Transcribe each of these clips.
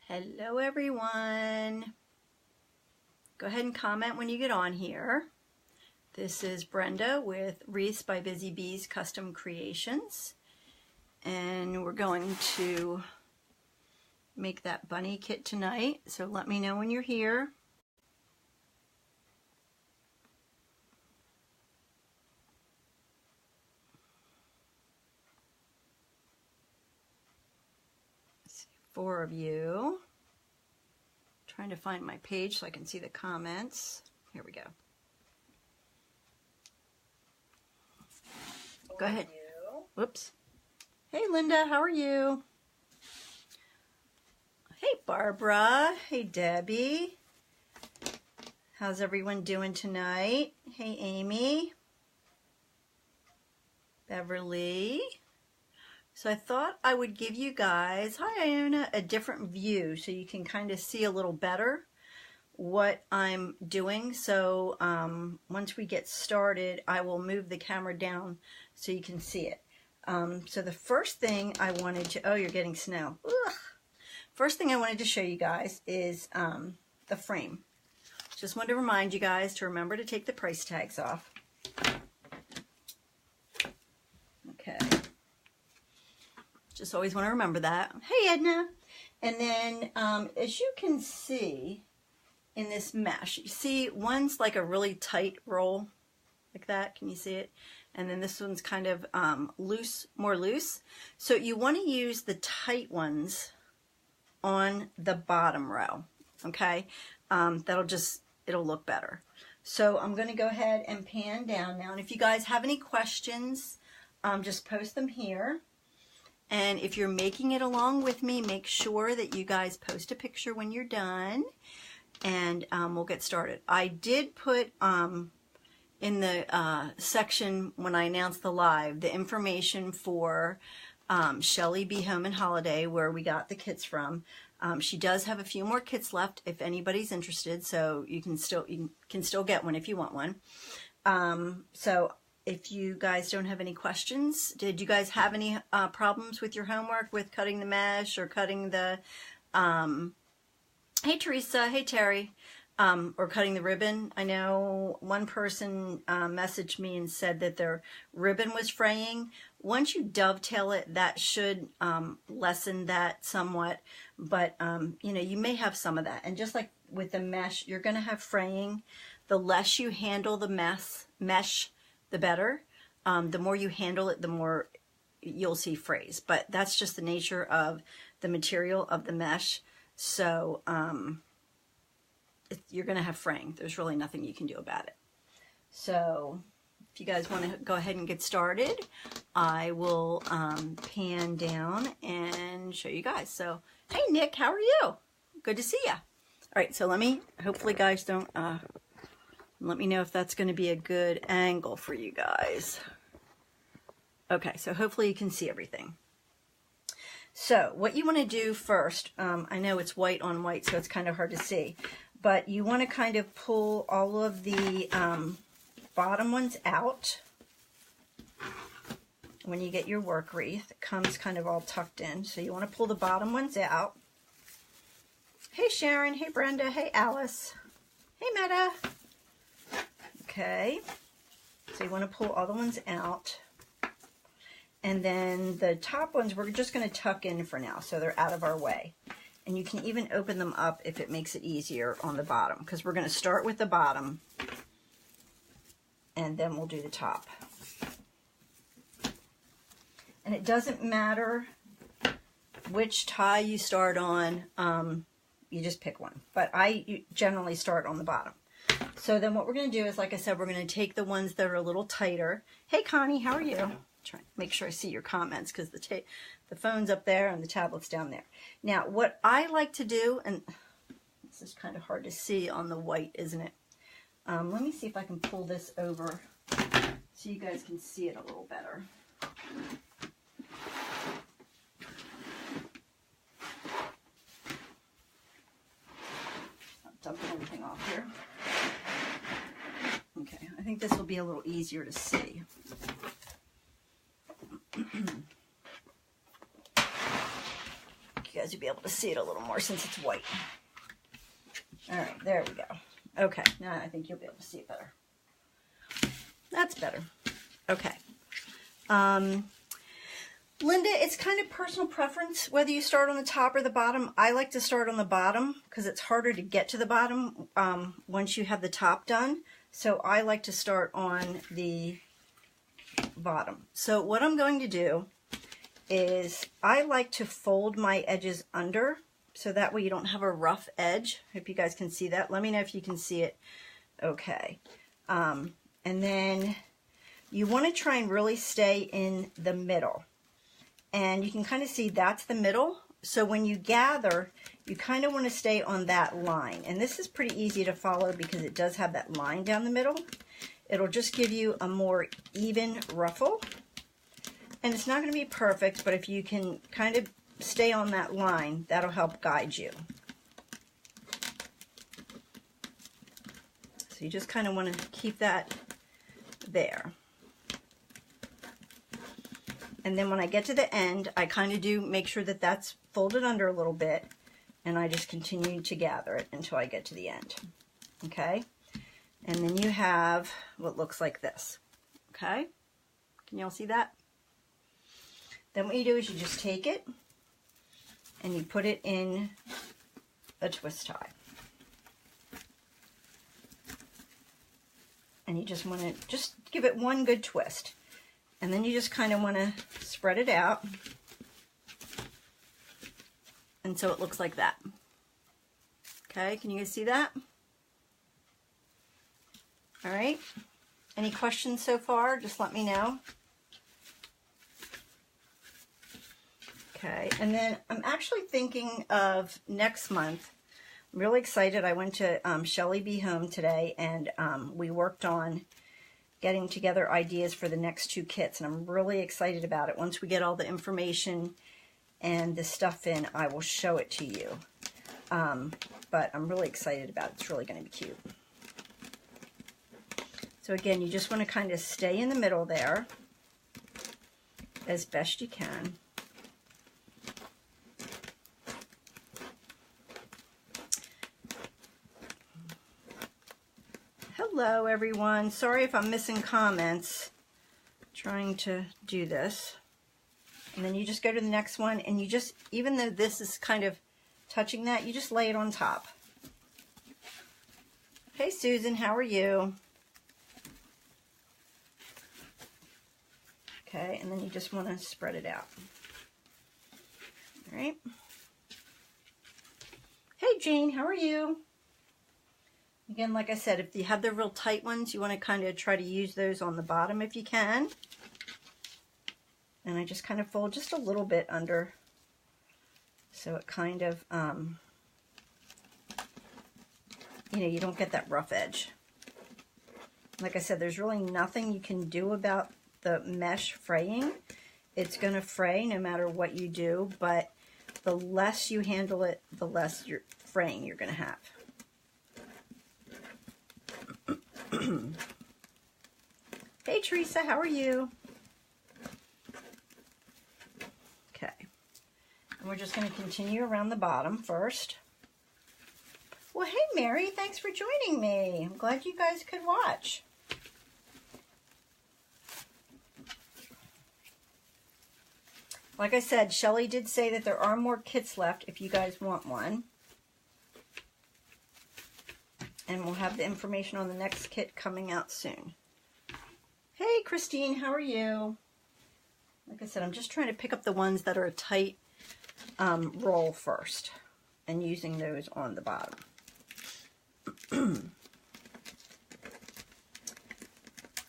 Hello everyone. Go ahead and comment when you get on here. This is Brenda with Wreath by Busy Bees Custom Creations, and we're going to make that bunny kit tonight, so let me know when you're here. Four of you. Trying to find my page so I can see the comments. Here we go. Go ahead. Whoops. Hey Linda, how are you? Hey Barbara. Hey Debbie. How's everyone doing tonight? Hey Amy. Beverly. So I thought I would give you guys, hi Iona, a different view so you can kind of see a little better what I'm doing. So once we get started, I will move the camera down so you can see it. So the first thing I wanted to, oh, you're getting snow. Ugh. First thing I wanted to show you guys is the frame. Just wanted to remind you guys to remember to take the price tags off. Okay. Just always want to remember that. Hey Edna. And then as you can see in this mesh, you see one's like a really tight roll like that. Can you see it? And then this one's kind of loose, more loose. So you want to use the tight ones on the bottom row. Okay. It'll look better. So I'm going to go ahead and pan down now. And if you guys have any questions, just post them here. And if you're making it along with me, make sure that you guys post a picture when you're done, and we'll get started. I did put in the section when I announced the live, the information for Shelly Be Home and Holiday, where we got the kits from. She does have a few more kits left if anybody's interested, so you can still get one if you want one. So if you guys don't have any questions, did you guys have any problems with your homework with cutting the mesh or cutting the, hey Teresa, hey Terry, or cutting the ribbon? I know one person messaged me and said that their ribbon was fraying. Once you dovetail it, that should lessen that somewhat, but you know, you may have some of that. And just like with the mesh, you're gonna have fraying. The less you handle the mesh, the better. The more you handle it, the more you'll see frays. But that's just the nature of the material of the mesh. So you're going to have fraying. There's really nothing you can do about it. So if you guys want to go ahead and get started, I will pan down and show you guys. So, hey Nick, how are you? Good to see you. All right, so hopefully guys don't... let me know if that's going to be a good angle for you guys. Okay, so hopefully you can see everything. So what you want to do first, I know it's white on white, so it's kind of hard to see, but you want to kind of pull all of the bottom ones out. When you get your work wreath, it comes kind of all tucked in, so you want to pull the bottom ones out. Hey Sharon, hey Brenda, hey Alice, hey Meta. Okay, so you want to pull all the ones out, and then the top ones we're just going to tuck in for now so they're out of our way. And you can even open them up if it makes it easier on the bottom, because we're going to start with the bottom and then we'll do the top. And it doesn't matter which tie you start on, you just pick one, but I generally start on the bottom. So then what we're going to do is, like I said, we're going to take the ones that are a little tighter. Hey Connie, how are you? Trying to make sure I see your comments because the phone's up there and the tablet's down there. Now what I like to do, and this is kind of hard to see on the white, isn't it? Let me see if I can pull this over so you guys can see it a little better. Not dumping anything off here. Okay, I think this will be a little easier to see. You guys will be able to see it a little more since it's white. All right, there we go. Okay, now I think you'll be able to see it better. That's better. Okay. Linda, it's kind of personal preference whether you start on the top or the bottom. I like to start on the bottom because it's harder to get to the bottom once you have the top done. So I like to start on the bottom. So what I'm going to do is I like to fold my edges under so that way you don't have a rough edge. Hope you guys can see that. Let me know if you can see it. Okay. And then you want to try and really stay in the middle. And you can kind of see that's the middle. So when you gather, you kind of want to stay on that line. And this is pretty easy to follow because it does have that line down the middle. It'll just give you a more even ruffle. And it's not going to be perfect, but if you can kind of stay on that line, that'll help guide you. So you just kind of want to keep that there. And then when I get to the end, I kind of do make sure that that's folded under a little bit, and I just continue to gather it until I get to the end. Okay? And then you have what looks like this. Okay? Can y'all see that? Then what you do is you just take it and you put it in a twist tie. And you just want to just give it one good twist. And then you just kind of want to spread it out. And so it looks like that. Okay, can you guys see that? All right. Any questions so far? Just let me know. Okay, and then I'm actually thinking of next month. I'm really excited. I went to Shelly Be Home today, and we worked on getting together ideas for the next 2 kits, and I'm really excited about it. Once we get all the information and the stuff in, I will show it to you. But I'm really excited about it. It's really going to be cute. So again, you just want to kind of stay in the middle there as best you can. Hello everyone, sorry if I'm missing comments. I'm trying to do this. And then you just go to the next one, and you just, even though this is kind of touching that, you just lay it on top. Hey Susan, how are you? Okay, and then you just want to spread it out. All right. Hey Jane, how are you? Again, like I said, if you have the real tight ones, you want to kind of try to use those on the bottom if you can. And I just kind of fold just a little bit under so it kind of, you know, you don't get that rough edge. Like I said, there's really nothing you can do about the mesh fraying. It's going to fray no matter what you do, but the less you handle it, the less fraying you're going to have. Hey Teresa, how are you? Okay, and we're just going to continue around the bottom first. Well, hey Mary, thanks for joining me. I'm glad you guys could watch. Like I said, Shelly did say that there are more kits left if you guys want one. And we'll have the information on the next kit coming out soon. Hey, Christine, how are you? Like I said, I'm just trying to pick up the ones that are a tight roll first and using those on the bottom.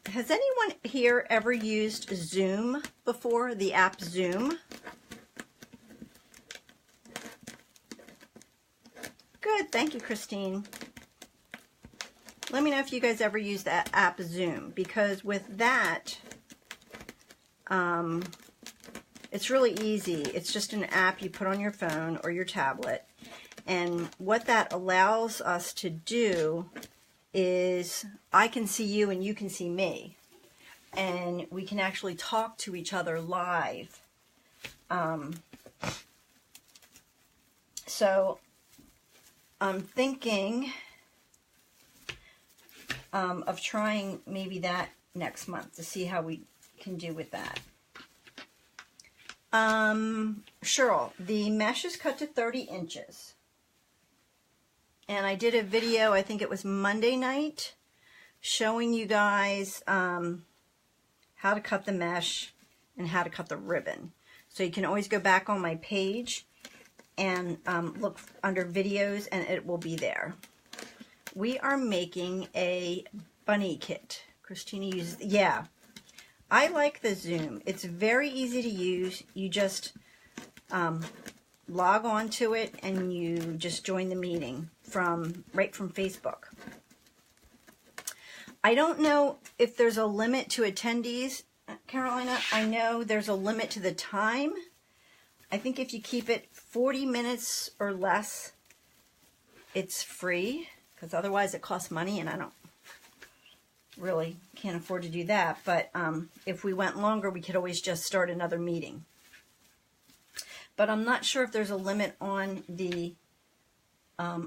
Has anyone here ever used Zoom before, the app Zoom? Good, thank you, Christine. Let me know if you guys ever use that app Zoom, because with that, it's really easy. It's just an app you put on your phone or your tablet. And what that allows us to do is I can see you and you can see me. And we can actually talk to each other live. So I'm thinking of trying maybe that next month to see how we can do with that. Cheryl, the mesh is cut to 30 inches. And I did a video, I think it was Monday night, showing you guys how to cut the mesh and how to cut the ribbon. So you can always go back on my page and look under videos and it will be there. We are making a bunny kit. Christina uses, yeah. I like the Zoom. It's very easy to use. You just log on to it and you just join the meeting right from Facebook. I don't know if there's a limit to attendees, Carolina. I know there's a limit to the time. I think if you keep it 40 minutes or less, it's free, because otherwise it costs money, and I don't really can't afford to do that. But if we went longer, we could always just start another meeting. But I'm not sure if there's a limit on the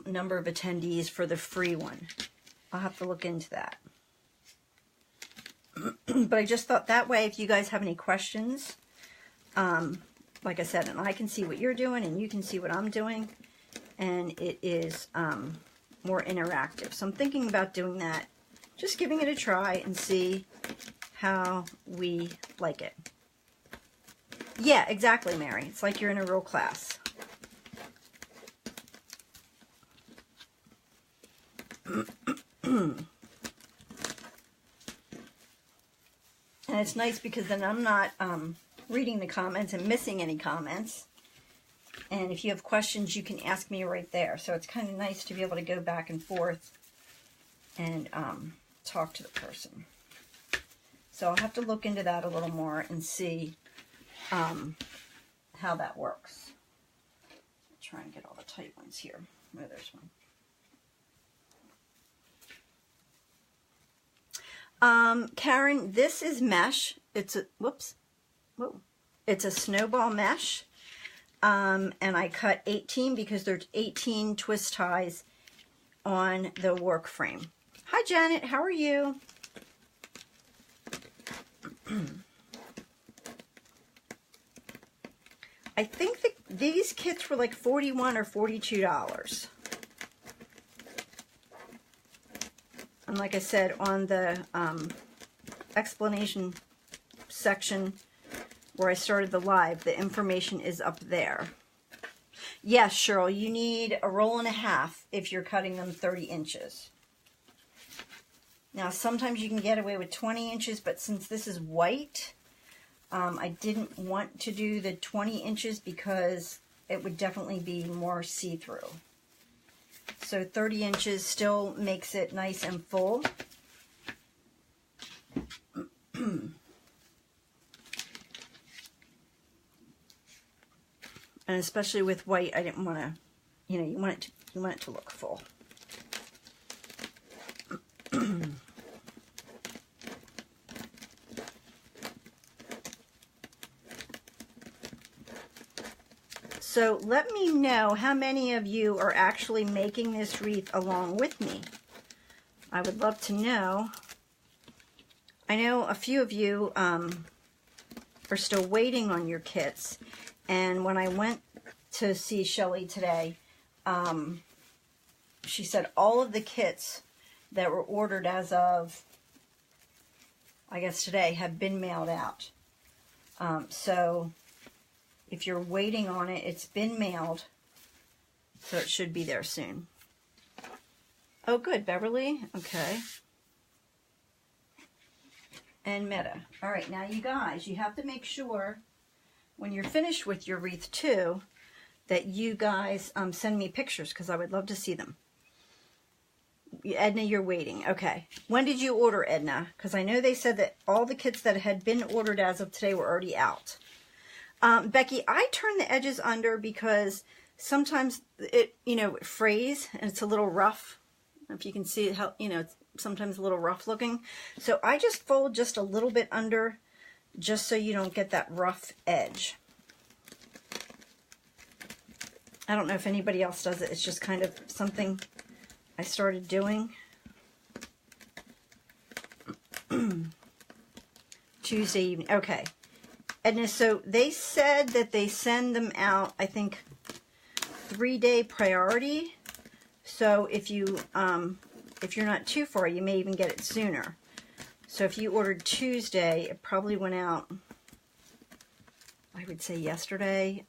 number of attendees for the free one. I'll have to look into that. But I just thought that way, if you guys have any questions, like I said, and I can see what you're doing and you can see what I'm doing, and it is more interactive. So I'm thinking about doing that, just giving it a try and see how we like it. Yeah, exactly, Mary. It's like you're in a real class. And it's nice because then I'm not reading the comments and missing any comments. And if you have questions, you can ask me right there. So it's kind of nice to be able to go back and forth and talk to the person. So I'll have to look into that a little more and see how that works. I'll try and get all the tight ones here. Oh, there's one. Karen, this is mesh. It's a, whoops. Whoa. It's a snowball mesh. And I cut 18 because there's 18 twist ties on the work frame. Hi, Janet. How are you? I think that these kits were like $41 or $42. And like I said, on the explanation section where I started the live, the information is up there. Yes, Cheryl, you need a roll and a half if you're cutting them 30 inches. Now, sometimes you can get away with 20 inches, but since this is white, I didn't want to do the 20 inches because it would definitely be more see-through. So 30 inches still makes it nice and full. And especially with white, I didn't want to, you know, you want it to look full. So let me know how many of you are actually making this wreath along with me. I would love to know. I know a few of you are still waiting on your kits. And when I went to see Shelly today, she said all of the kits that were ordered as of, I guess today, have been mailed out. So if you're waiting on it, it's been mailed. So it should be there soon. Oh, good, Beverly. Okay. And Meta. All right, now you guys, you have to make sure when you're finished with your wreath too, that you guys send me pictures because I would love to see them. Edna, you're waiting. Okay. When did you order, Edna? Because I know they said that all the kits that had been ordered as of today were already out. Becky, I turn the edges under because sometimes it, you know, it frays and it's a little rough. If you can see how, you know, it's sometimes a little rough looking. So I just fold just a little bit under just so you don't get that rough edge. I don't know if anybody else does it. It's just kind of something I started doing. Tuesday evening. Okay. And so they said that they send them out, I think, 3-day priority. So if you're not too far, you may even get it sooner. So if you ordered Tuesday, it probably went out, I would say yesterday.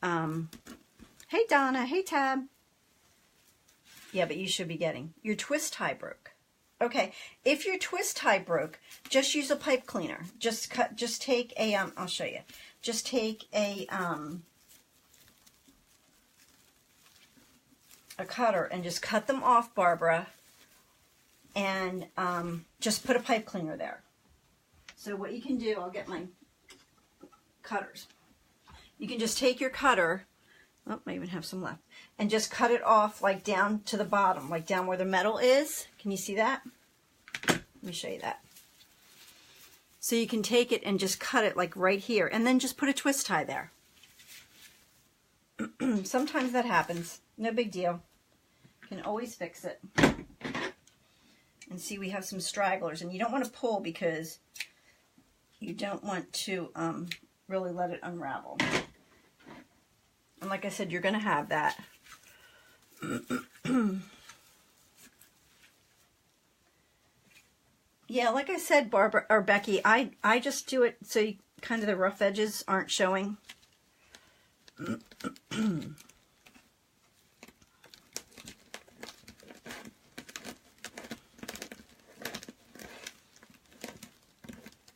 Hey Donna, hey Tab. Yeah, but you should be getting. Your twist tie broke. Okay, if your twist tie broke, just use a pipe cleaner. Just take a, I'll show you. Just take a cutter and just cut them off, Barbara, and just put a pipe cleaner there. So what you can do, I'll get my cutters. You can just take your cutter, oh, I even have some left, and just cut it off like down to the bottom, like down where the metal is. Can you see that? Let me show you that. So you can take it and just cut it like right here, and then just put a twist tie there. Sometimes that happens. No big deal. You can always fix it. And see, we have some stragglers, and you don't want to pull because you don't want to really let it unravel. And like I said, you're going to have that. Yeah, like I said, Barbara or Becky, I just do it so you, kind of the rough edges aren't showing.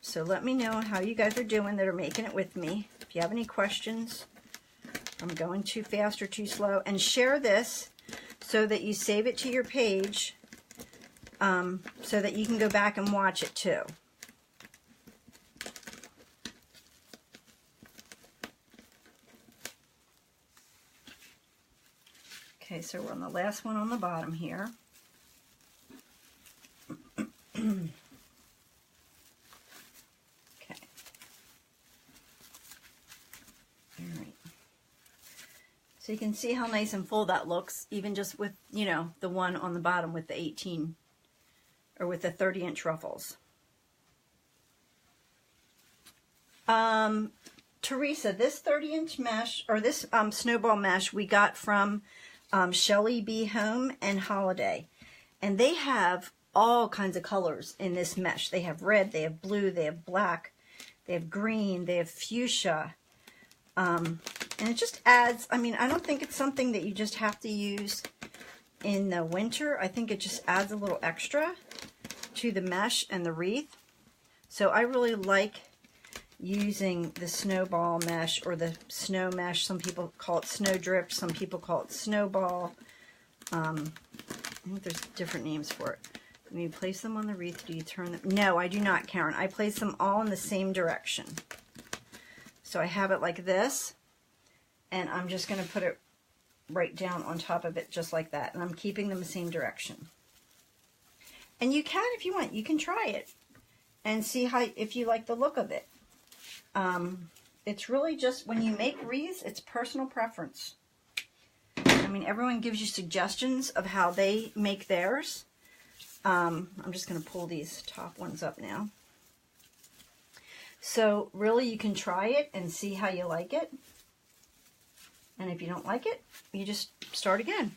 So let me know how you guys are doing that are making it with me. If you have any questions, if I'm going too fast or too slow, and share this so that you save it to your page, so that you can go back and watch it too. Okay, so we're on the last one on the bottom here. So you can see how nice and full that looks, even just with, you know, the one on the bottom with the 18, or with the 30-inch ruffles. Teresa, this 30-inch mesh, or this snowball mesh we got from Shelly B. Home and Holiday. And they have all kinds of colors in this mesh. They have red, they have blue, they have black, they have green, they have fuchsia. And it just adds, I mean, I don't think it's something that you just have to use in the winter. I think it just adds a little extra to the mesh and the wreath. So I really like using the snowball mesh or the snow mesh. Some people call it snow drift. Some people call it snowball. I think there's different names for it. When you place them on the wreath, do you turn them? No, I do not, Karen. I place them all in the same direction. So I have it like this. And I'm just going to put it right down on top of it just like that. And I'm keeping them the same direction. And you can, if you want, you can try it and see how, if you like the look of it. It's really just, when you make wreaths, it's personal preference. I mean, everyone gives you suggestions of how they make theirs. I'm just going to pull these top ones up now. So really, you can try it and see how you like it. And if you don't like it, you just start again.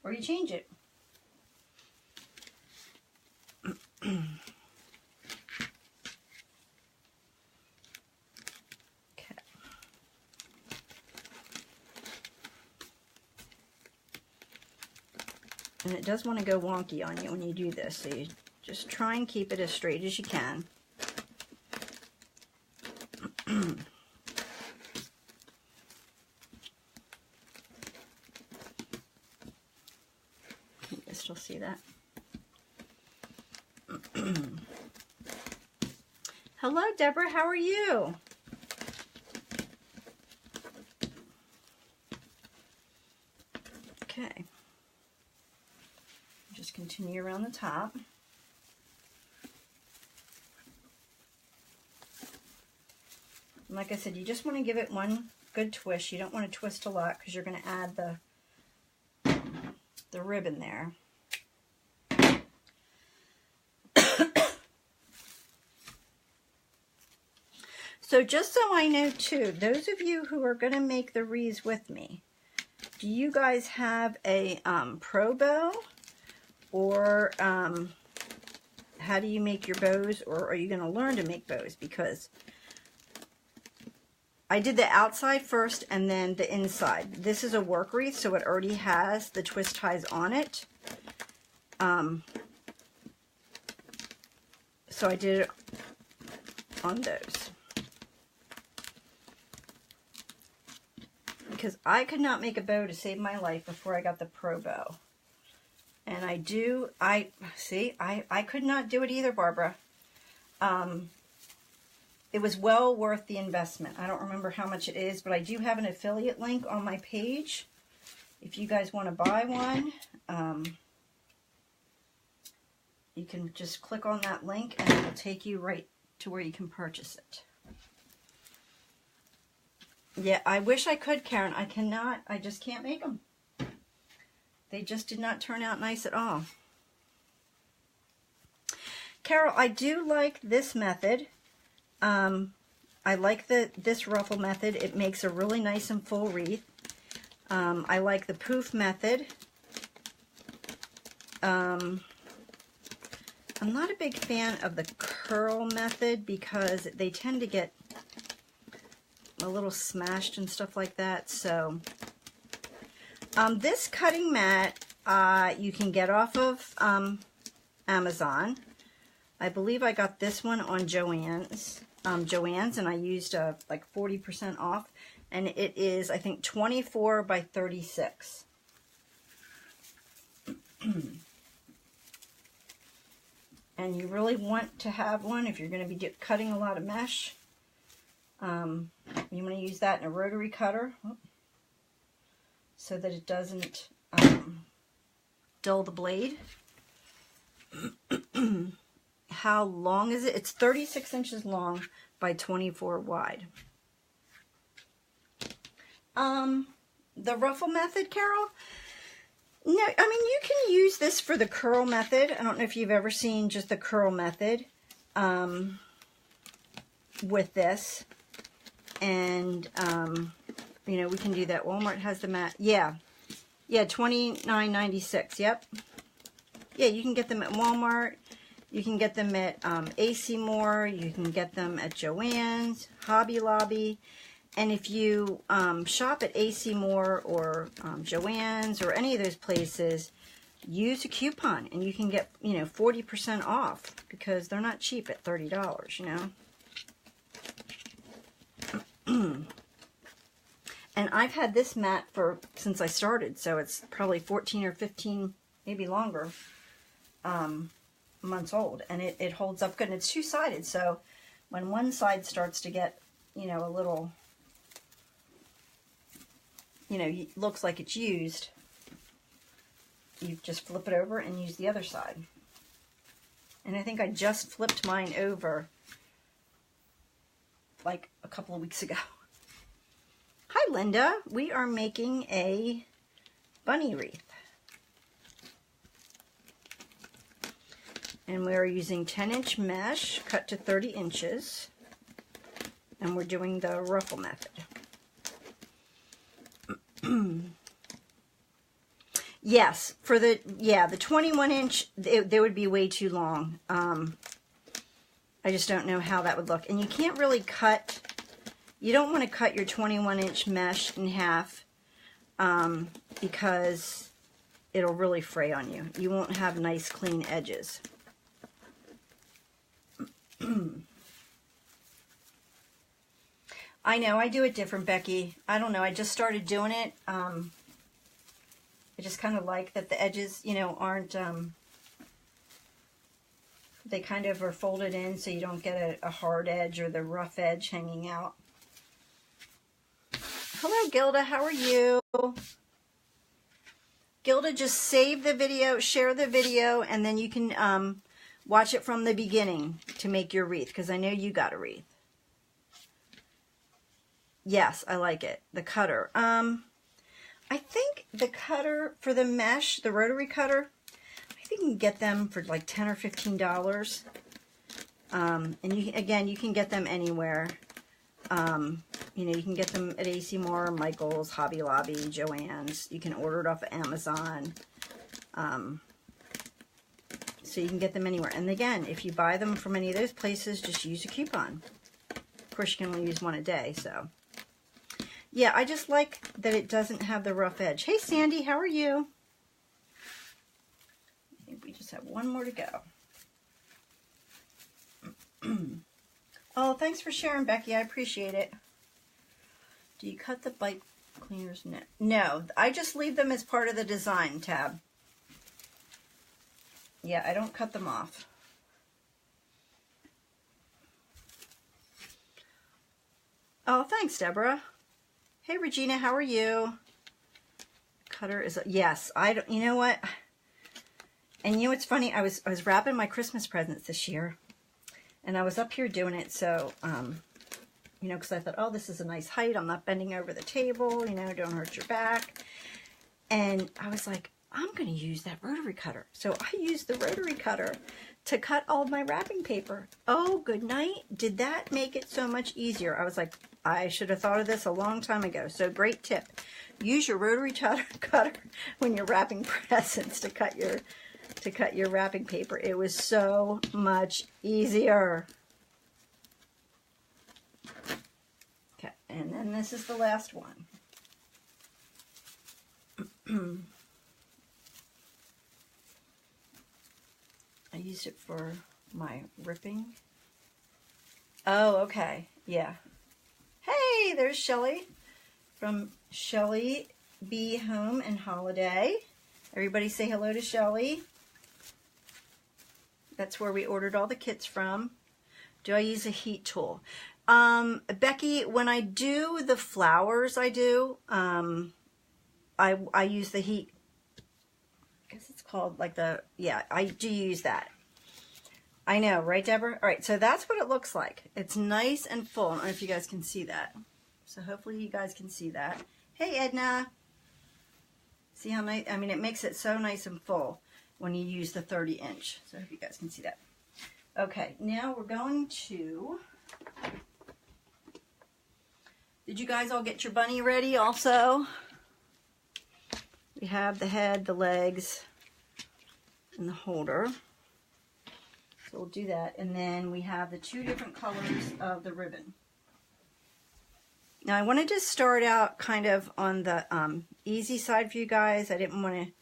Or you change it. Okay. And it does want to go wonky on you when you do this, so you just try and keep it as straight as you can. You guys still see that? Hello, Deborah. How are you? Okay. Just continue around the top. And like I said, you just want to give it one good twist. You don't want to twist a lot because you're going to add the ribbon there. So just so I know too, those of you who are going to make the wreaths with me, do you guys have a pro bow, or how do you make your bows, or are you going to learn to make bows? Because I did the outside first and then the inside. This is a work wreath, so it already has the twist ties on it. So I did it on those. Because I could not make a bow to save my life before I got the pro bow. And I could not do it either, Barbara. It was well worth the investment. I don't remember how much it is, but I do have an affiliate link on my page. If you guys want to buy one, you can just click on that link and it will take you right to where you can purchase it. Yeah, I wish I could, Karen. I cannot. I just can't make them. They just did not turn out nice at all. Carol, I do like this method. I like this ruffle method. It makes a really nice and full wreath. I like the poof method. I'm not a big fan of the curl method because they tend to get a little smashed and stuff like that. So this cutting mat you can get off of Amazon. I believe I got this one on Joann's, and I used like 40% off, and it is, I think, 24 by 36. And you really want to have one if you're going to be cutting a lot of mesh. You want to use that in a rotary cutter so that it doesn't dull the blade. How long is it? It's 36 inches long by 24 wide. The ruffle method, Carol? No, I mean, you can use this for the curl method. I don't know if you've ever seen just the curl method with this. And, you know, we can do that. Walmart has the mat. Yeah, $29.96. Yep. Yeah, you can get them at Walmart. You can get them at AC Moore. You can get them at Joann's, Hobby Lobby. And if you shop at AC Moore or Joann's or any of those places, use a coupon and you can get, you know, 40% off because they're not cheap at $30, you know. And I've had this mat since I started, so it's probably 14 or 15, maybe longer, months old, and it holds up good. And it's two-sided, so when one side starts to get, you know, a little, you know, looks like it's used, you just flip it over and use the other side. And I think I just flipped mine over like a couple of weeks ago. Hi, Linda. We are making a bunny wreath. And we are using 10-inch mesh cut to 30 inches. And we're doing the ruffle method. Yes, for the 21-inch, they would be way too long. I just don't know how that would look. And you can't really cut, you don't want to cut your 21-inch mesh in half because it'll really fray on you. You won't have nice, clean edges. I know, I do it different, Becky. I don't know, I just started doing it. I just kind of like that the edges, you know, aren't, they kind of are folded in so you don't get a hard edge or the rough edge hanging out. Hello, Gilda, how are you? Gilda, just save the video, share the video, and then you can watch it from the beginning to make your wreath, because I know you got a wreath. Yes, I like it. The cutter. I think the cutter for the mesh, the rotary cutter, I think you can get them for like $10 or $15. And you can get them anywhere. You know, you can get them at AC Moore, Michael's, Hobby Lobby, Joann's. You can order it off of Amazon. So you can get them anywhere. And again, if you buy them from any of those places, just use a coupon. Of course, you can only use one a day, so. Yeah, I just like that it doesn't have the rough edge. Hey, Sandy, how are you? I think we just have one more to go. Oh, thanks for sharing, Becky. I appreciate it. Do you cut the bike cleaners? No. No, I just leave them as part of the design tab. Yeah, I don't cut them off. Oh, thanks, Deborah. Hey, Regina, how are you? Cutter is yes. I don't. You know what? And you know what's funny? I was wrapping my Christmas presents this year, and I was up here doing it. So, you know, because I thought, oh, this is a nice height. I'm not bending over the table. You know, don't hurt your back. And I was like, I'm going to use that rotary cutter. So I used the rotary cutter to cut all my wrapping paper. Oh, good night. Did that make it so much easier? I was like, I should have thought of this a long time ago. So great tip. Use your rotary cutter when you're wrapping presents to cut your wrapping paper. It was so much easier. Okay, and then this is the last one. I used it for my ripping. Oh, okay. Yeah. Hey, there's Shelly from Shelly B Home and Holiday. Everybody say hello to Shelly. That's where we ordered all the kits from. Do I use a heat tool? Becky, when I do the flowers, I use the heat. I guess it's called like the, yeah, I do use that. I know, right, Deborah? All right, so that's what it looks like. It's nice and full. I don't know if you guys can see that. So hopefully you guys can see that. Hey, Edna. See how nice? I mean, it makes it so nice and full when you use the 30-inch. So I hope you guys can see that. Okay, now we're going to... Did you guys all get your bunny ready also? We have the head, the legs, and the holder. So we'll do that. And then we have the two different colors of the ribbon. Now I wanted to start out kind of on the easy side for you guys. I didn't want to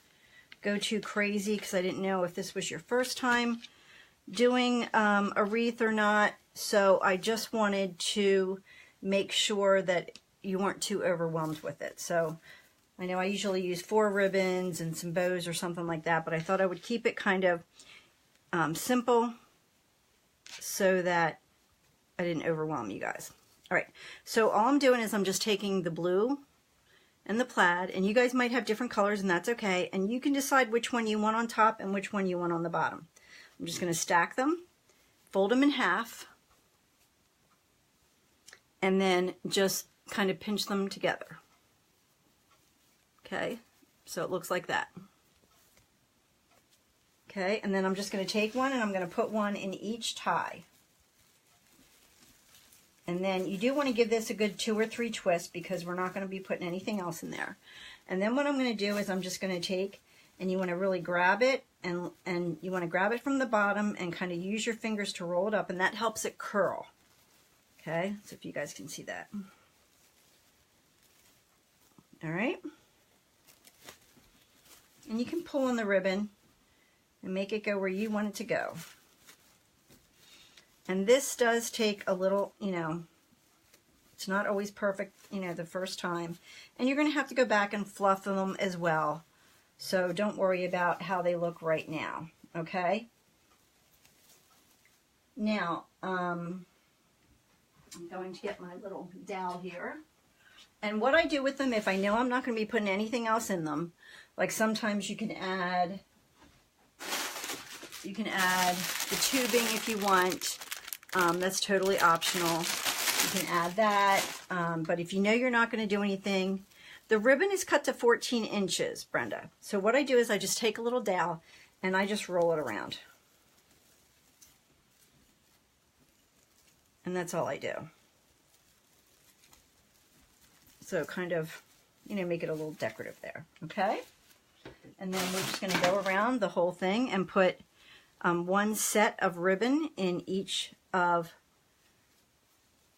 go too crazy because I didn't know if this was your first time doing a wreath or not. So I just wanted to make sure that you weren't too overwhelmed with it. So I know I usually use 4 ribbons and some bows or something like that, but I thought I would keep it kind of simple so that I didn't overwhelm you guys. All right, so all I'm doing is I'm just taking the blue and the plaid, and you guys might have different colors, and that's okay, and you can decide which one you want on top and which one you want on the bottom. I'm just going to stack them, fold them in half, and then just kind of pinch them together. Okay, so it looks like that. Okay, and then I'm just going to take one and I'm going to put one in each tie. And then you do want to give this a good 2 or 3 twists because we're not going to be putting anything else in there. And then what I'm going to do is I'm just going to take, and you want to really grab it, and you want to grab it from the bottom and kind of use your fingers to roll it up, and that helps it curl. Okay, so if you guys can see that. All right. And you can pull on the ribbon and make it go where you want it to go. And this does take a little, you know, it's not always perfect, you know, the first time. And you're going to have to go back and fluff them as well. So don't worry about how they look right now, okay? Now, I'm going to get my little dowel here. And what I do with them, if I know I'm not going to be putting anything else in them, like sometimes you can add the tubing if you want. That's totally optional. You can add that, but if you know you're not going to do anything, the ribbon is cut to 14 inches, Brenda. So what I do is I just take a little dowel and I just roll it around. And that's all I do. So kind of, you know, make it a little decorative there, okay? And then we're just going to go around the whole thing and put one set of ribbon in each of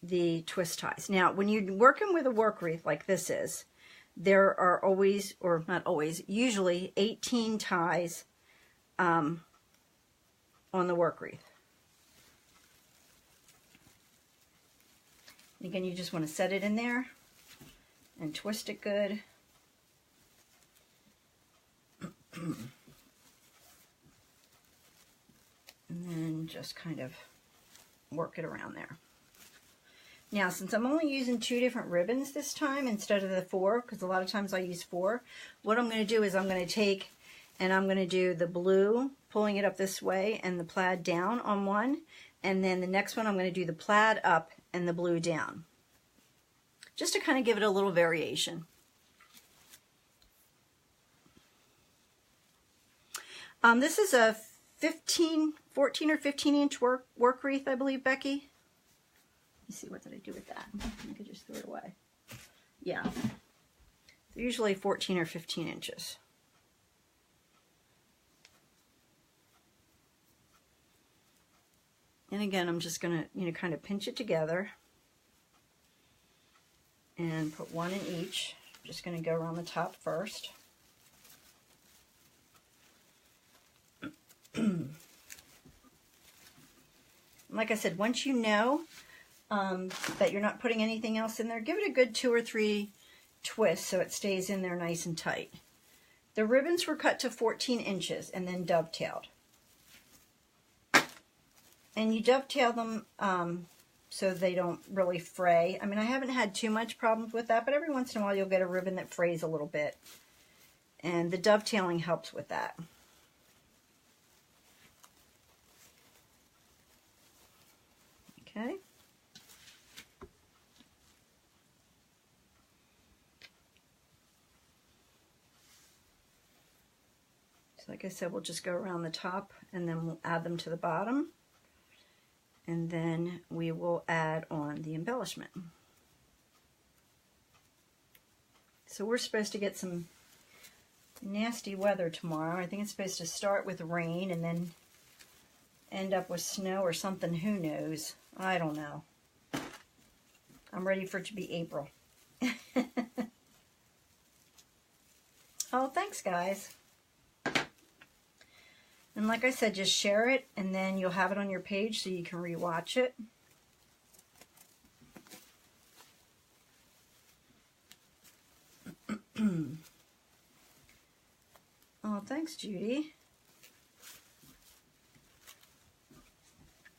the twist ties. Now, when you're working with a work wreath like this is, there are always, or not always, usually 18 ties on the work wreath. Again, you just want to set it in there and twist it good. And then just kind of work it around there. Now, since I'm only using 2 different ribbons this time instead of the 4, because a lot of times I use 4, what I'm going to do is I'm going to take and I'm going to do the blue, pulling it up this way, and the plaid down on one, and then the next one I'm going to do the plaid up and the blue down, just to kind of give it a little variation. This is a 14 or 15 inch work wreath, I believe, Becky. Let me see, what did I do with that? I could just throw it away. Yeah, they're usually 14 or 15 inches. And again, I'm just going to, you know, kind of pinch it together and put one in each. I'm just going to go around the top first. Like I said, once you know that you're not putting anything else in there, give it a good 2 or 3 twists so it stays in there nice and tight. The ribbons were cut to 14 inches and then dovetailed. And you dovetail them so they don't really fray. I mean, I haven't had too much problems with that, but every once in a while you'll get a ribbon that frays a little bit. And the dovetailing helps with that. Okay. So like I said, we'll just go around the top and then we'll add them to the bottom. And then we will add on the embellishment. So we're supposed to get some nasty weather tomorrow. I think it's supposed to start with rain and then end up with snow or something. Who knows? I don't know. I'm ready for it to be April. Oh, thanks, guys. And like I said, just share it, and then you'll have it on your page so you can rewatch it. Oh, thanks, Judy.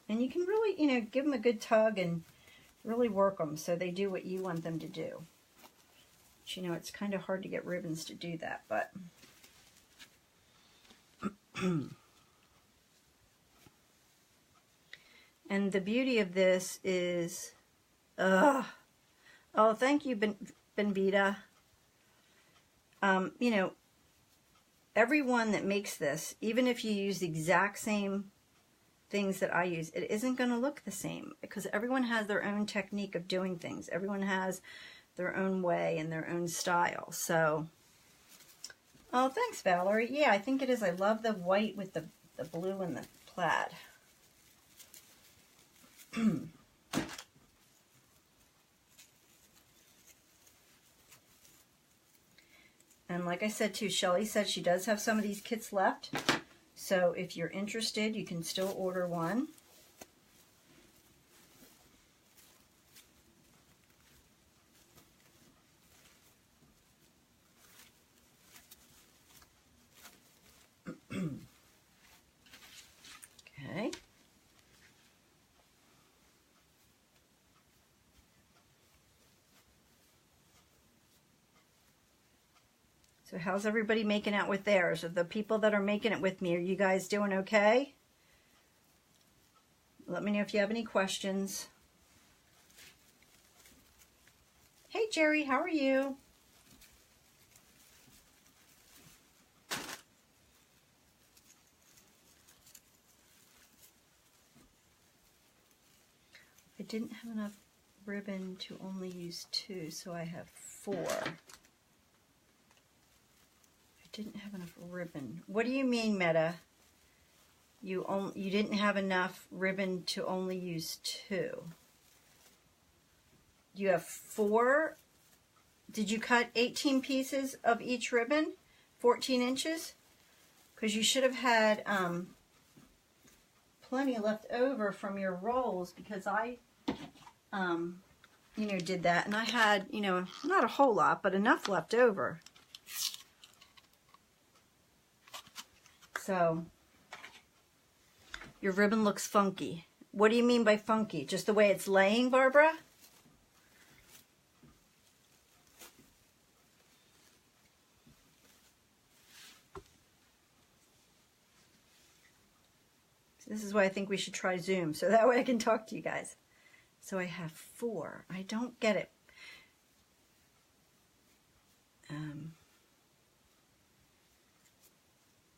And you can really, you know, give them a good tug and really work them so they do what you want them to do. But, you know, it's kind of hard to get ribbons to do that, but... And the beauty of this is, oh, thank you, Benvita. You know, everyone that makes this, even if you use the exact same things that I use, it isn't going to look the same because everyone has their own technique of doing things. Everyone has their own way and their own style. So, oh, thanks, Valerie. Yeah, I think it is. I love the white with the blue and the plaid. And like I said too, Shelly said she does have some of these kits left. So if you're interested, you can still order one. Okay. So how's everybody making out with theirs? Are the people that are making it with me, are you guys doing okay? Let me know if you have any questions. Hey Jerry, how are you? I didn't have enough ribbon to only use 2, so I have 4. I didn't have enough ribbon. What do you mean, Meta? You didn't have enough ribbon to only use 2. You have 4. Did you cut 18 pieces of each ribbon? 14 inches? Because you should have had plenty left over from your rolls, because I did that, and I had, not a whole lot, but enough left over. So your ribbon looks funky. What do you mean by funky? Just the way it's laying, Barbara? This is why I think we should try Zoom, so that way I can talk to you guys. So I have 4. I don't get it.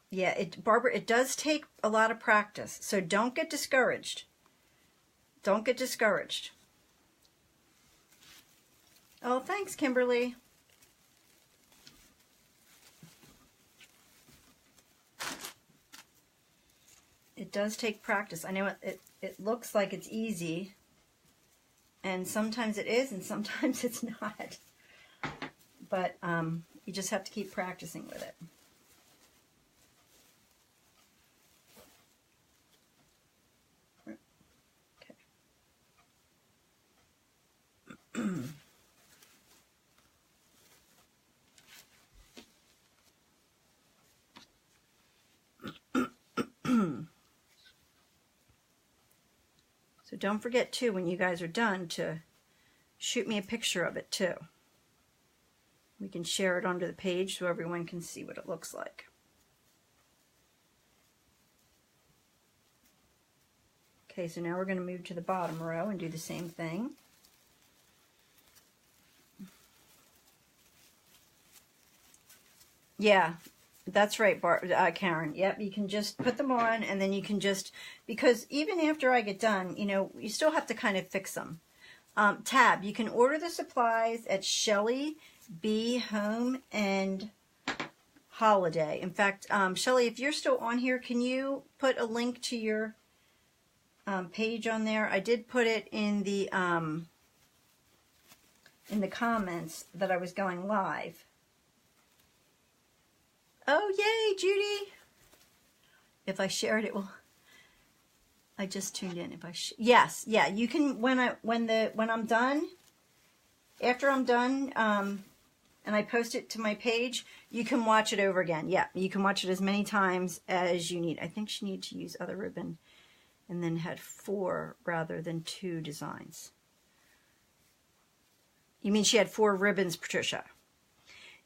Yeah, Barbara, it does take a lot of practice, so don't get discouraged. Don't get discouraged. Oh, thanks, Kimberly. It does take practice. I know it looks like it's easy, and sometimes it is, and sometimes it's not. But you just have to keep practicing with it. So don't forget too, when you guys are done, to shoot me a picture of it too. We can share it onto the page so everyone can see what it looks like. Okay, so now we're going to move to the bottom row and do the same thing. Yeah, that's right, Karen. Yep, you can just put them on, and then you can just, because even after I get done, you still have to kind of fix them. Tab, you can order the supplies at Shelly B Home and Holiday. In fact, Shelly, if you're still on here, can you put a link to your page on there? I did put it in the comments that I was going live. Oh, yay, Judy. If I share it, it will. I just tuned in. If I yes, yeah, you can, when I'm done, after I'm done, and I post it to my page, you can watch it over again. Yeah, you can watch it as many times as you need. I think she needed to use other ribbon and then had 4 rather than 2 designs. You mean she had 4 ribbons, Patricia?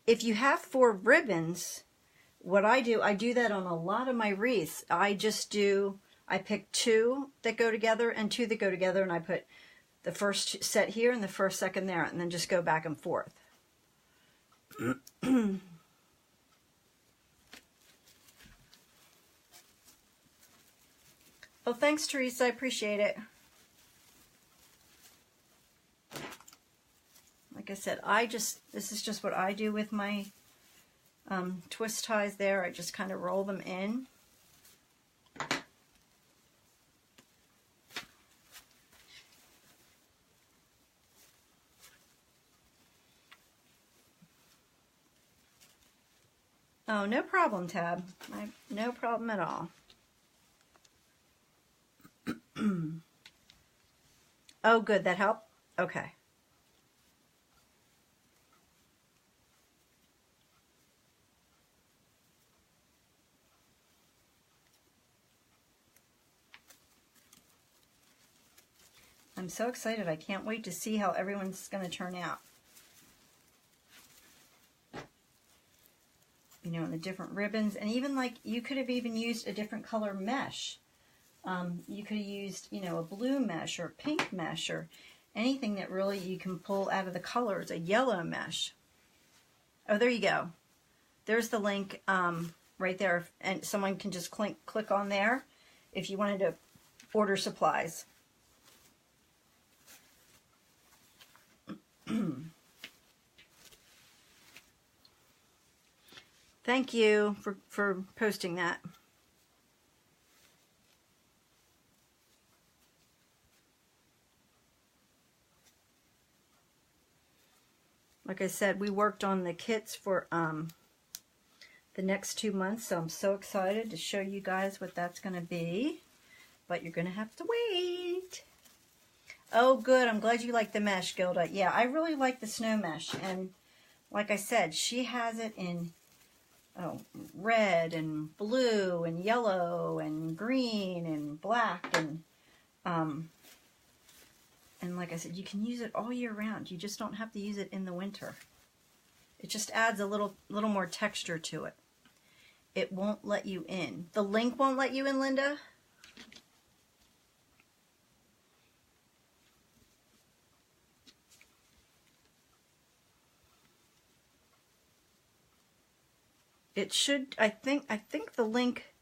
If you have 4 ribbons, what I do that on a lot of my wreaths. I pick 2 that go together and 2 that go together, and I put the first set here and the first second there, and then just go back and forth. Oh, thanks, Teresa. I appreciate it. Like I said, this is just what I do with my twist ties there. I just kind of roll them in. Oh, no problem, Tab. No problem at all. Oh, good. That helped? Okay. I'm so excited. I can't wait to see how everyone's going to turn out. And the different ribbons, and even like you could have even used a different color mesh. You could have used, a blue mesh or pink mesh, or anything that really you can pull out of the colors, a yellow mesh. Oh, there you go. There's the link right there, and someone can just click on there if you wanted to order supplies. Thank you for posting that. Like I said, we worked on the kits for the next 2 months, so I'm so excited to show you guys what that's going to be. But you're going to have to wait. Oh, good. I'm glad you like the mesh, Gilda. Yeah, I really like the snow mesh. And like I said, she has it in red and blue and yellow and green and black. And like I said, you can use it all year round. You just don't have to use it in the winter. It just adds a little more texture to it. It won't let you in. The link won't let you in, Linda? It should, I think the link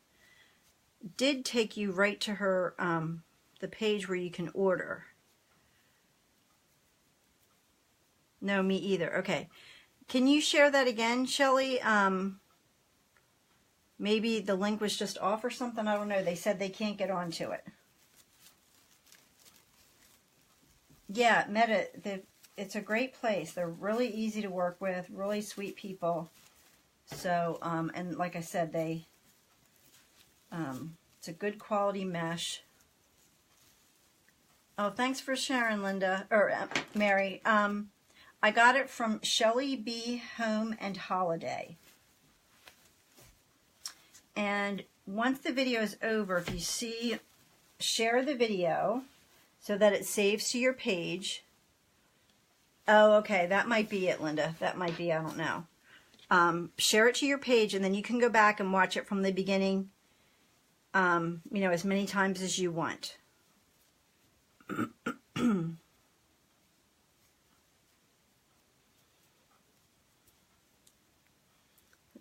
did take you right to her, the page where you can order. No, me either. Okay. Can you share that again, Shelly? Maybe the link was just off or something. I don't know. They said they can't get onto it. Yeah, Meta, it's a great place. They're really easy to work with, really sweet people. So, and like I said, it's a good quality mesh. Oh, thanks for sharing, Linda, or Mary. I got it from Shelly B. Home and Holiday. And once the video is over, if you see, share the video so that it saves to your page. Oh, okay, that might be it, Linda. That might be, I don't know. Share it to your page, and then you can go back and watch it from the beginning, you know, as many times as you want.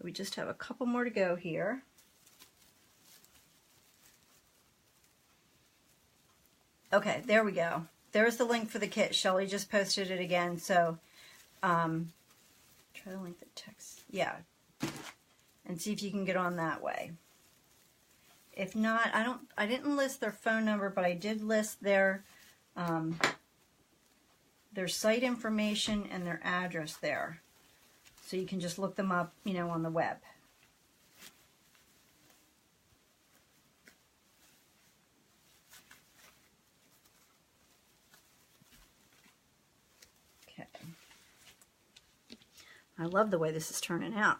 We just have a couple more to go here. Okay, there we go. There's the link for the kit. Shelly just posted it again, so try to link the text. Yeah. And see if you can get on that way. If not, I didn't list their phone number, but I did list their site information and their address there. So you can just look them up, you know, on the web. Okay. I love the way this is turning out.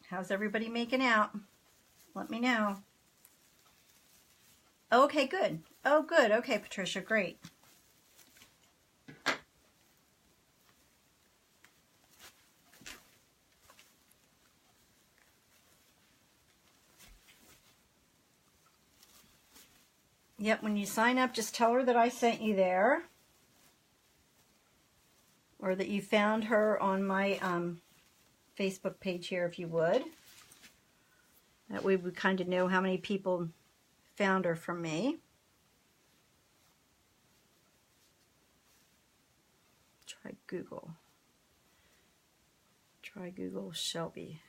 How's everybody making out? Let me know. Okay, good. Oh, good. Okay, Patricia, great. Yep, when you sign up, just tell her that I sent you there. Or that you found her on my Facebook page here, if you would. That way we kind of know how many people found her from me. Try Google. Try Google Shelby.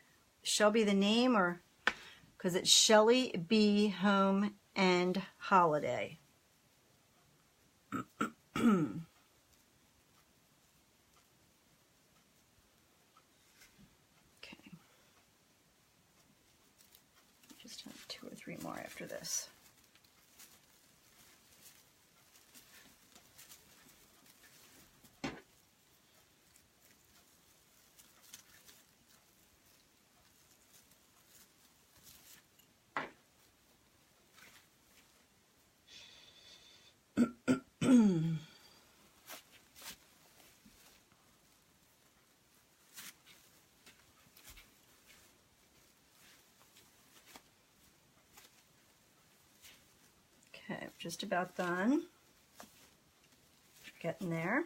Shelby the name, or because it's Shelly B. Home and Holiday. Just have 2 or 3 more after this. Okay, just about done. Getting there.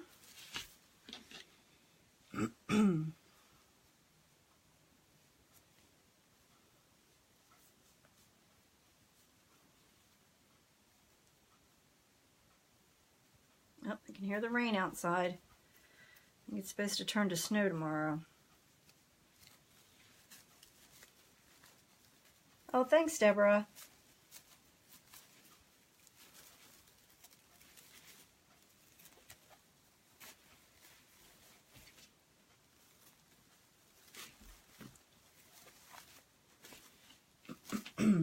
Oh, I can hear the rain outside. I think it's supposed to turn to snow tomorrow. Oh, thanks, Deborah. Okay,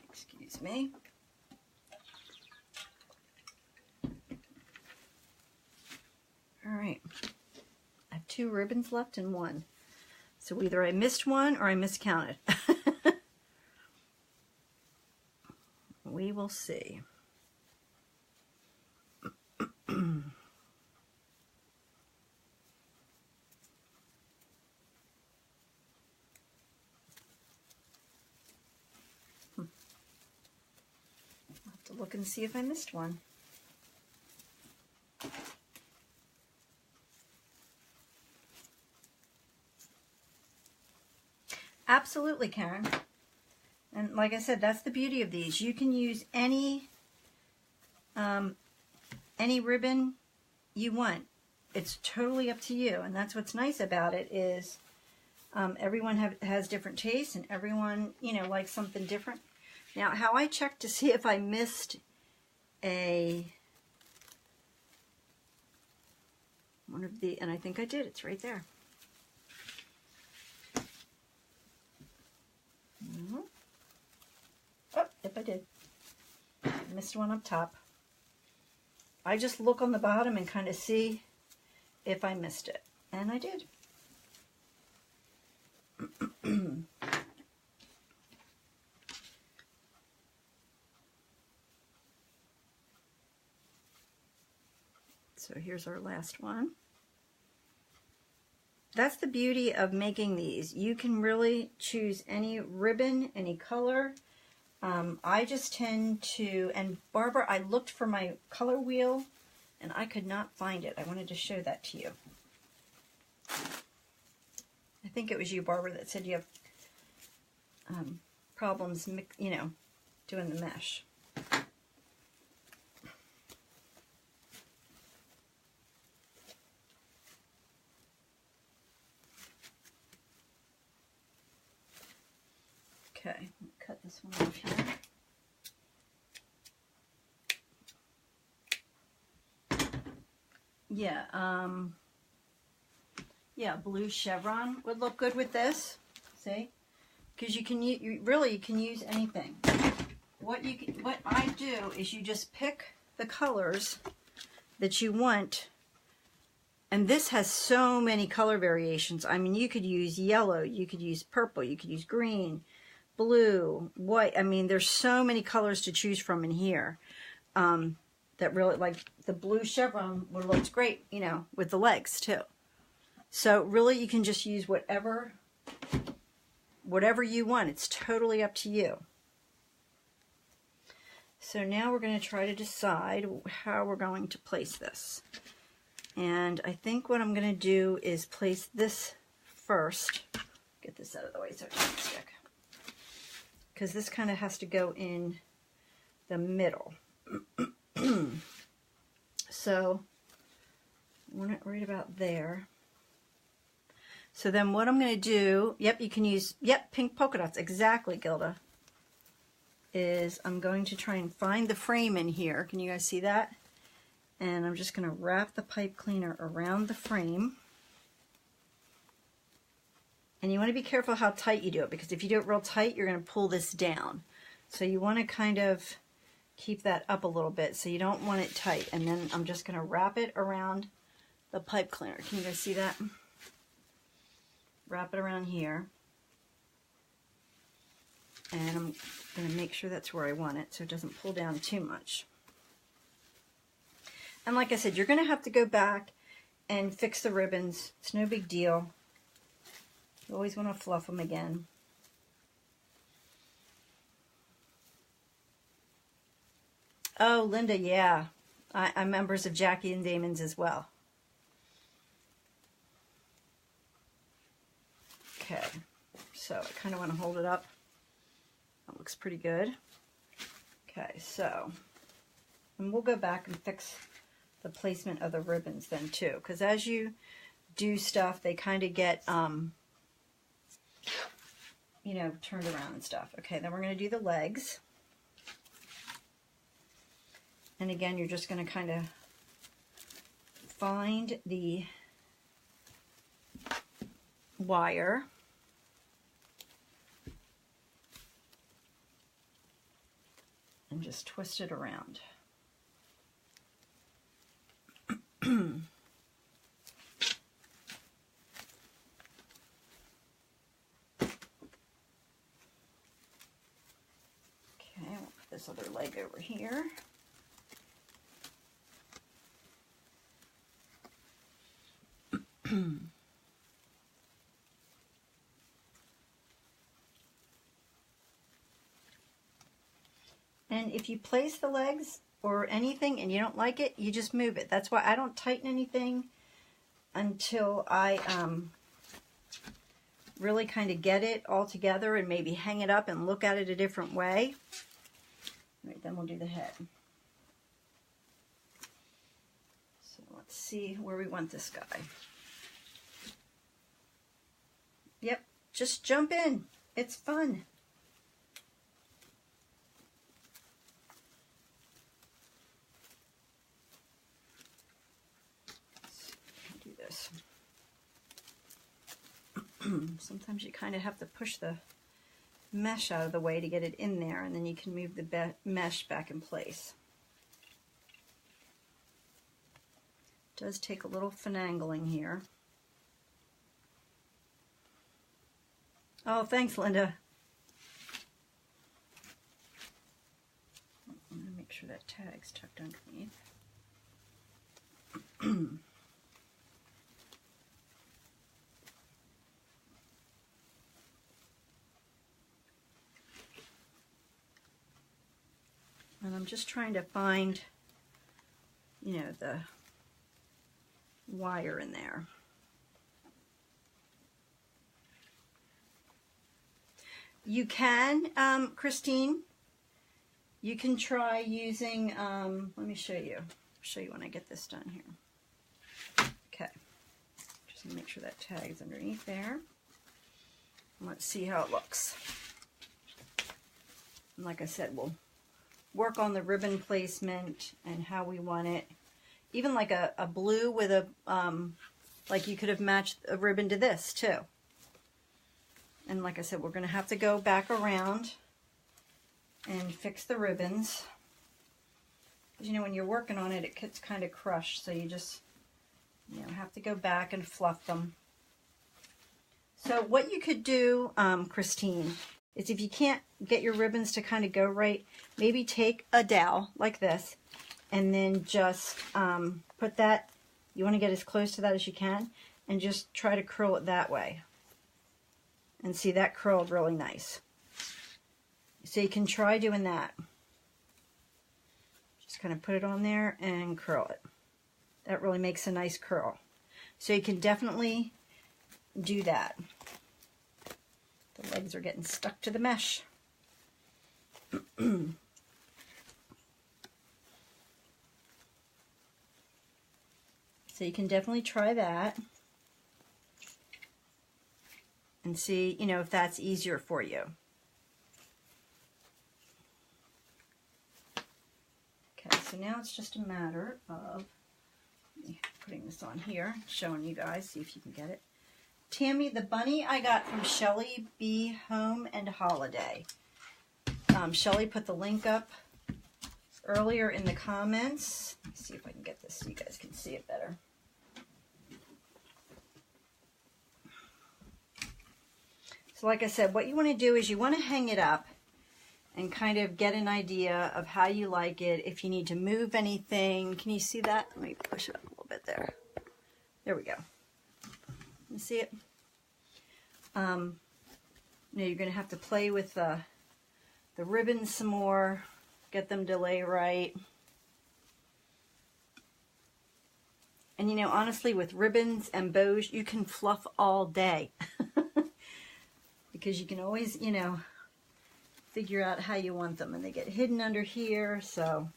excuse me. All right. I have 2 ribbons left and 1. So either I missed one or I miscounted. We will see. I'll have to look and see if I missed one. Absolutely, Karen. And like I said, that's the beauty of these. You can use any ribbon you want. It's totally up to you. And that's what's nice about it is everyone has different tastes, and everyone, you know, likes something different. Now, how I checked to see if I missed one of the, and I think I did. It's right there. Oh, yep, I did. I missed one up top. I just look on the bottom and kind of see if I missed it. And I did. So here's our last one. That's the beauty of making these. You can really choose any ribbon, any color. I just tend to, and Barbara, I looked for my color wheel and I could not find it. I wanted to show that to you. I think it was you, Barbara, that said you have problems, you know, doing the mesh. Okay, cut this one off here. Yeah, blue chevron would look good with this. See, because you can you can use anything. What I do is you just pick the colors that you want, and this has so many color variations. I mean, you could use yellow, you could use purple, you could use green, blue, white. I mean, there's so many colors to choose from in here. That really, like the blue chevron would look great, you know, with the legs too. So really you can just use whatever you want. It's totally up to you. So now we're going to try to decide how we're going to place this. And I think what I'm going to do is place this first. Get this out of the way so it doesn't stick. Because this kind of has to go in the middle. So we're not worried about there. So then what I'm going to do, yep, you can use, yep, pink polka dots, exactly, Gilda, is I'm going to try and find the frame in here. Can you guys see that? And I'm just going to wrap the pipe cleaner around the frame. And you want to be careful how tight you do it, because if you do it real tight, you're going to pull this down. So you want to kind of keep that up a little bit, so you don't want it tight. And then I'm just going to wrap it around the pipe cleaner. Can you guys see that? wrap it around here. And I'm going to make sure that's where I want it so it doesn't pull down too much. And like I said, you're going to have to go back and fix the ribbons. It's no big deal. You always want to fluff them again. Oh, Linda, yeah. I'm members of Jackie and Damon's as well. Okay, so I kind of want to hold it up. That looks pretty good. Okay, so, and we'll go back and fix the placement of the ribbons then too, because as you do stuff, they kind of get, you know, turned around and stuff. Okay, then we're going to do the legs. And again, you're just going to kind of find the wire. And just twist it around. Okay, I'll put this other leg over here. And if you place the legs or anything and you don't like it, you just move it. That's why I don't tighten anything until I really kind of get it all together and maybe hang it up and look at it a different way. All right, then we'll do the head. So let's see where we want this guy. Yep, just jump in. It's fun. Do this. Sometimes you kind of have to push the mesh out of the way to get it in there, and then you can move the mesh back in place. It does take a little finagling here. Oh, thanks, Linda. I'm going to make sure that tag's tucked underneath. And I'm just trying to find, you know, the wire in there. You can, Christine, you can try using, let me show you. I'll show you when I get this done here. Okay, just make sure that tag's underneath there. Let's see how it looks. And like I said, we'll work on the ribbon placement and how we want it. Even like a blue with a, like you could have matched a ribbon to this too. And like I said, we're going to have to go back around and fix the ribbons. Because, you know, when you're working on it, it gets kind of crushed. So you just, you know, have to go back and fluff them. So what you could do, Christine, is if you can't get your ribbons to kind of go right, maybe take a dowel like this and then just put that, you want to get as close to that as you can, and just try to curl it that way. And see, that curled really nice. So you can try doing that. Just kind of put it on there and curl it. That really makes a nice curl. So you can definitely do that. The legs are getting stuck to the mesh. So you can definitely try that. And see, you know, if that's easier for you. Okay, so now it's just a matter of putting this on here, showing you guys, see if you can get it. Tammy, the bunny I got from Shelly B. Home and Holiday. Shelly put the link up earlier in the comments. Let's see if I can get this so you guys can see it better. So like I said, what you want to do is you want to hang it up and kind of get an idea of how you like it. If you need to move anything, can you see that? Let me push it up a little bit there. There we go. You see it? You know, you're going to have to play with the ribbons some more, get them to lay right. And you know, honestly, with ribbons and bows, you can fluff all day. Because you can always, you know, figure out how you want them. And they get hidden under here, so.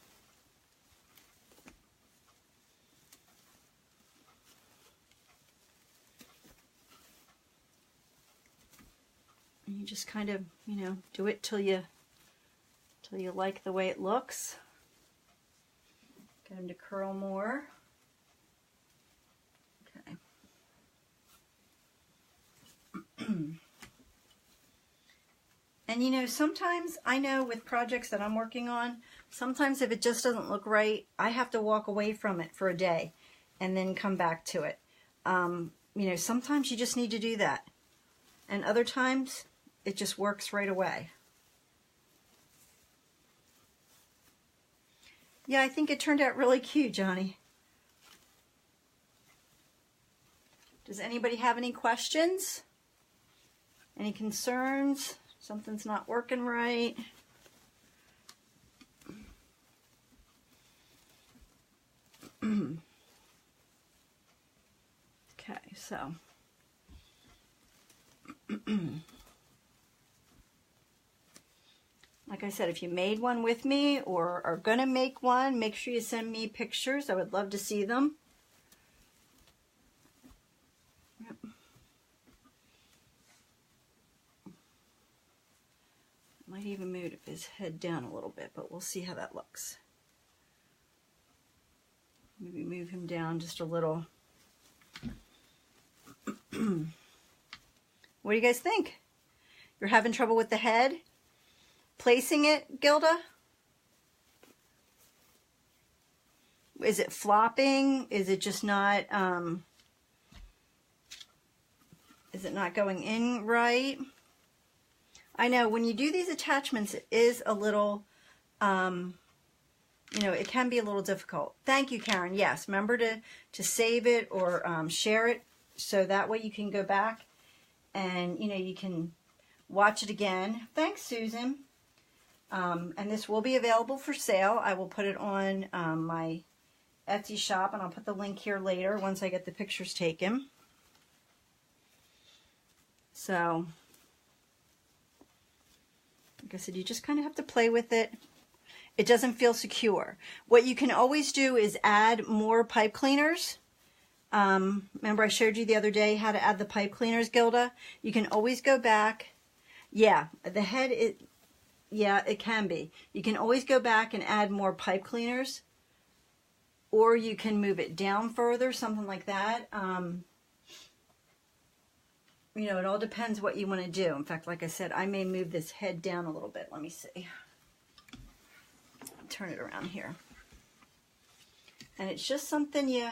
And you just kind of, you know, do it till you like the way it looks. Get them to curl more. Okay. And you know, sometimes I know with projects that I'm working on, sometimes if it just doesn't look right, I have to walk away from it for a day and then come back to it. You know, sometimes you just need to do that. And other times, it just works right away. Yeah, I think it turned out really cute, Johnny. Does anybody have any questions? Any concerns? Something's not working right? Okay, so. Like I said, if you made one with me or are going to make one, make sure you send me pictures. I would love to see them. Yep. Might even move his head down a little bit, but we'll see how that looks. Maybe move him down just a little. What do you guys think? You're having trouble with the head? Placing it, Gilda? Is it flopping? Is it just not, is it not going in right? I know when you do these attachments, it is a little, you know, it can be a little difficult. Thank you, Karen. Yes, remember to save it or share it so that way you can go back and, you know, you can watch it again. Thanks, Susan. And this will be available for sale. I will put it on my Etsy shop, and I'll put the link here later once I get the pictures taken. So, like I said, you just kind of have to play with it. It doesn't feel secure. What you can always do is add more pipe cleaners. Remember I showed you the other day how to add the pipe cleaners, Gilda? You can always go back. Yeah, the head, yeah, it can be. You can always go back and add more pipe cleaners, or you can move it down further, something like that. You know, it all depends what you want to do. In fact, like I said, I may move this head down a little bit. Let me see. Turn it around here. And it's just something you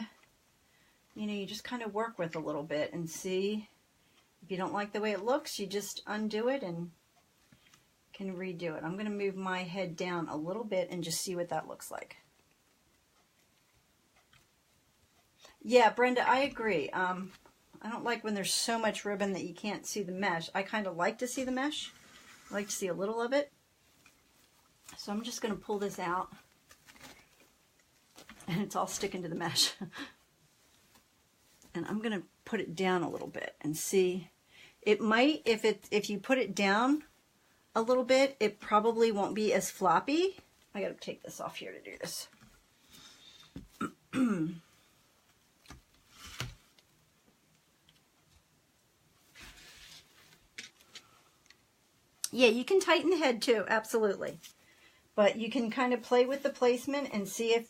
know, you just kind of work with a little bit and see. If you don't like the way it looks, you just undo it and can redo it. I'm going to move my head down a little bit and just see what that looks like. Yeah, Brenda, I agree. I don't like when there's so much ribbon that you can't see the mesh. I kind of like to see the mesh. I like to see a little of it. So I'm just going to pull this out. And it's all sticking to the mesh. And I'm going to put it down a little bit and see. It might, if you put it down a little bit, it probably won't be as floppy. I got to take this off here to do this. Yeah, you can tighten the head too, absolutely. But you can kind of play with the placement and see if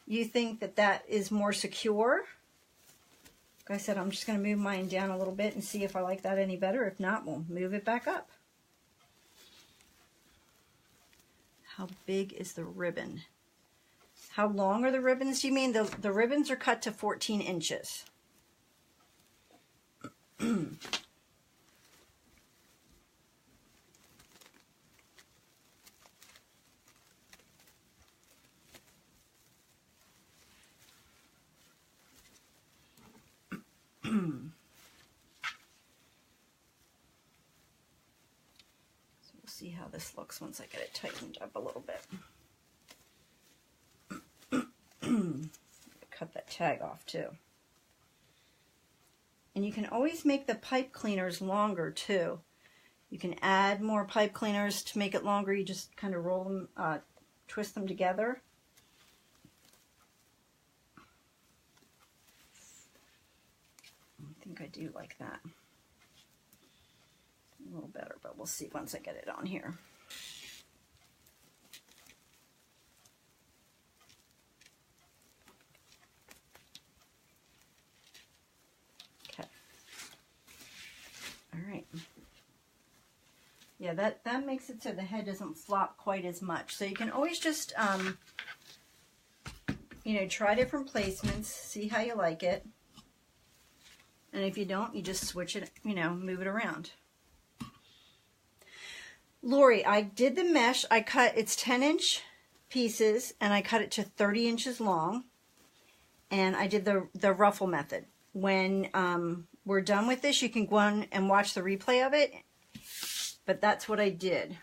you think that that is more secure. Like I said, I'm just going to move mine down a little bit and see if I like that any better. If not, we'll move it back up. How big is the ribbon? How long are the ribbons, do you mean? The ribbons are cut to 14 inches. this looks once I get it tightened up a little bit. Cut that tag off too. And you can always make the pipe cleaners longer too. You can add more pipe cleaners to make it longer. You just kind of roll them, twist them together. I think I do like that. A little better, but we'll see once I get it on here. Okay. All right. Yeah, that makes it so the head doesn't flop quite as much. So you can always just, you know, try different placements, see how you like it. And if you don't, you just switch it, you know, move it around. Lori, I did the mesh. I cut, it's 10-inch pieces, and I cut it to 30 inches long. And I did the ruffle method. When we're done with this, you can go on and watch the replay of it. But that's what I did.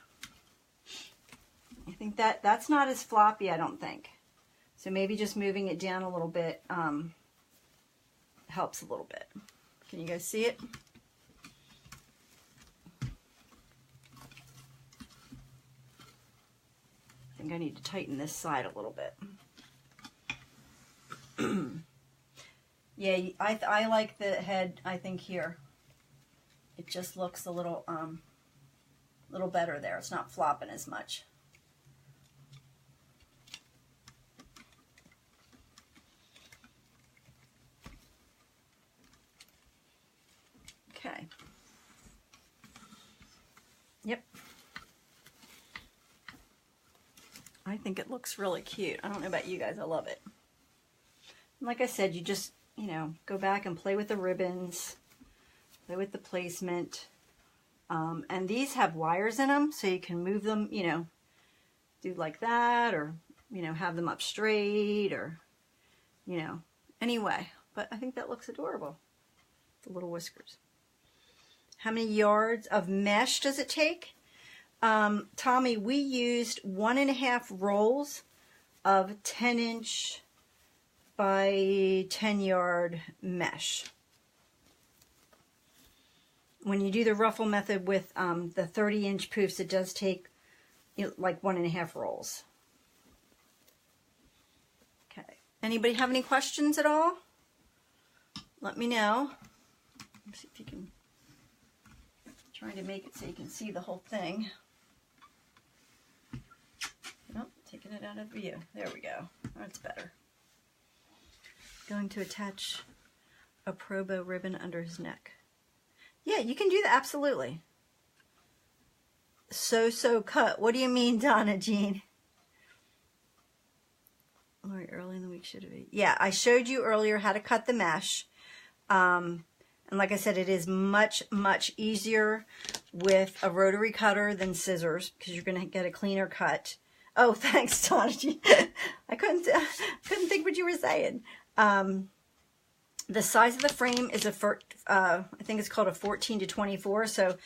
I think that's not as floppy, I don't think. So maybe just moving it down a little bit helps a little bit. Can you guys see it? I think I need to tighten this side a little bit. Yeah, I like the head, I think, here. It just looks a little better there. It's not flopping as much. Okay. Yep. I think it looks really cute. I don't know about you guys. I love it. And like I said, you just, you know, go back and play with the ribbons, play with the placement. And these have wires in them, so you can move them, you know, do like that, or, you know, have them up straight, or, you know, anyway. But I think that looks adorable. The little whiskers. How many yards of mesh does it take? Tommy, we used 1.5 rolls of 10-inch by 10-yard mesh. When you do the ruffle method with the 30-inch poofs, it does take, you know, like 1.5 rolls. Okay. Anybody have any questions at all? Let me know. Let's see if you can. Trying to make it so you can see the whole thing. Nope, taking it out of view. There we go. That's better. Going to attach a pro bow ribbon under his neck. Yeah, you can do that, absolutely. So cut. What do you mean, Donna Jean? Lori, early in the week should have been. Yeah, I showed you earlier how to cut the mesh. And like I said, it is much easier with a rotary cutter than scissors, because you're going to get a cleaner cut. Oh, thanks, Donna Jean. I couldn't think what you were saying. The size of the frame is I think it's called a 14 to 24. So,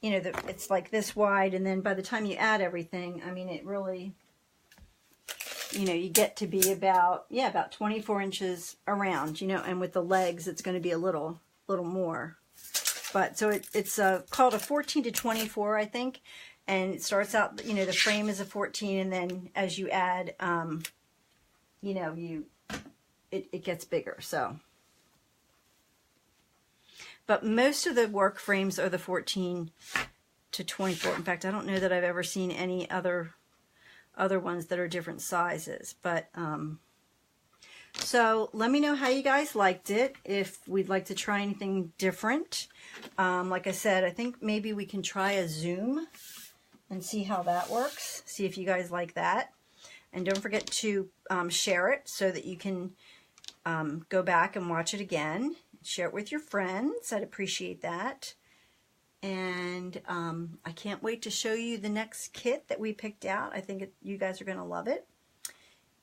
you know, it's like this wide. And then by the time you add everything, I mean, it really, you know, you get to be about 24 inches around, you know, and with the legs, it's going to be a little more. But so it's called a 14 to 24, I think. And it starts out, you know, the frame is a 14. And then as you add, you know, it gets bigger. So. But most of the work frames are the 14 to 24. In fact, I don't know that I've ever seen any other ones that are different sizes. But so let me know how you guys liked it. If we'd like to try anything different. Like I said, I think maybe we can try a Zoom and see how that works. See if you guys like that. And don't forget to share it so that you can go back and watch it again. Share it with your friends. I'd appreciate that. And I can't wait to show you the next kit that we picked out. I think you guys are going to love it.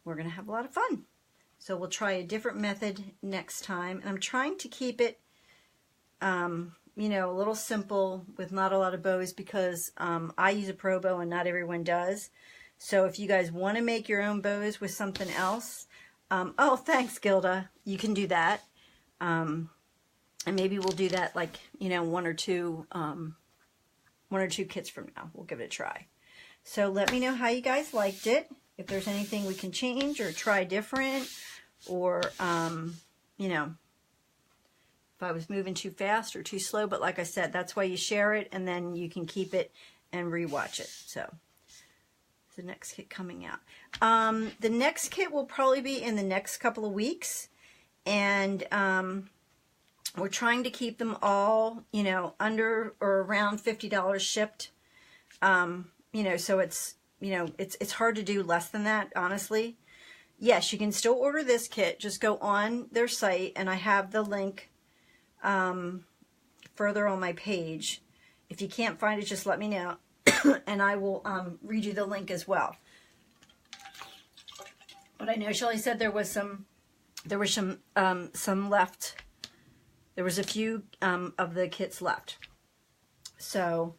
We're going to have a lot of fun. So we'll try a different method next time. And I'm trying to keep it you know, a little simple with not a lot of bows because I use a pro bow and not everyone does. So if you guys want to make your own bows with something else, oh, thanks, Gilda. You can do that. And maybe we'll do that, like, you know, one or two kits from now. We'll give it a try. So let me know how you guys liked it. If there's anything we can change or try different, or, you know, if I was moving too fast or too slow. But like I said, that's why you share it, and then you can keep it and rewatch it. So the next kit coming out. The next kit will probably be in the next couple of weeks. And we're trying to keep them all, you know, under or around $50 shipped. You know, so it's, you know, it's hard to do less than that, honestly. Yes, you can still order this kit. Just go on their site, and I have the link further on my page. If you can't find it, just let me know, and I will read you the link as well. But I know Shelly said there was some left. There was a few of the kits left. So,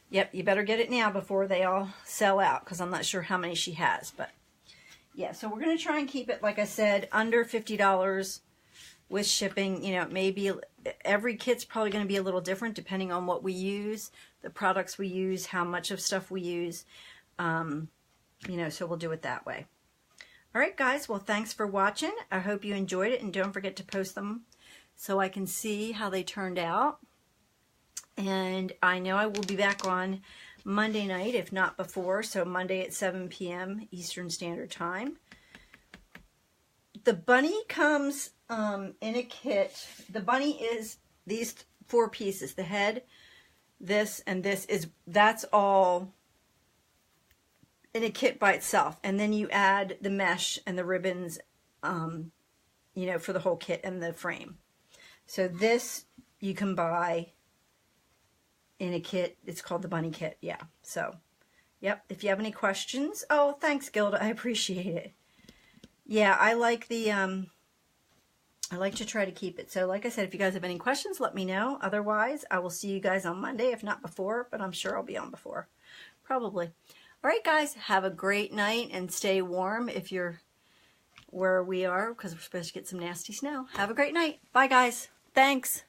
yep, you better get it now before they all sell out, because I'm not sure how many she has. But yeah, so we're going to try and keep it, like I said, under $50 with shipping. You know, maybe every kit's probably going to be a little different depending on what we use, the products we use, how much of stuff we use. You know, so we'll do it that way. All right, guys. Well, thanks for watching. I hope you enjoyed it, and don't forget to post them so I can see how they turned out. And I know I will be back on Monday night, if not before, so Monday at 7 p.m. Eastern Standard Time. The bunny comes in a kit. The bunny is these 4 pieces. The head, this, and this that's all in a kit by itself. And then you add the mesh and the ribbons, you know, for the whole kit and the frame. So this you can buy in a kit. It's called the bunny kit. Yeah. So, yep. If you have any questions. Oh, thanks, Gilda. I appreciate it. Yeah, I like the, I like to try to keep it. So, like I said, if you guys have any questions, let me know. Otherwise, I will see you guys on Monday, if not before, but I'm sure I'll be on before. Probably. All right, guys. Have a great night and stay warm if you're where we are, because we're supposed to get some nasty snow. Have a great night. Bye, guys. Thanks.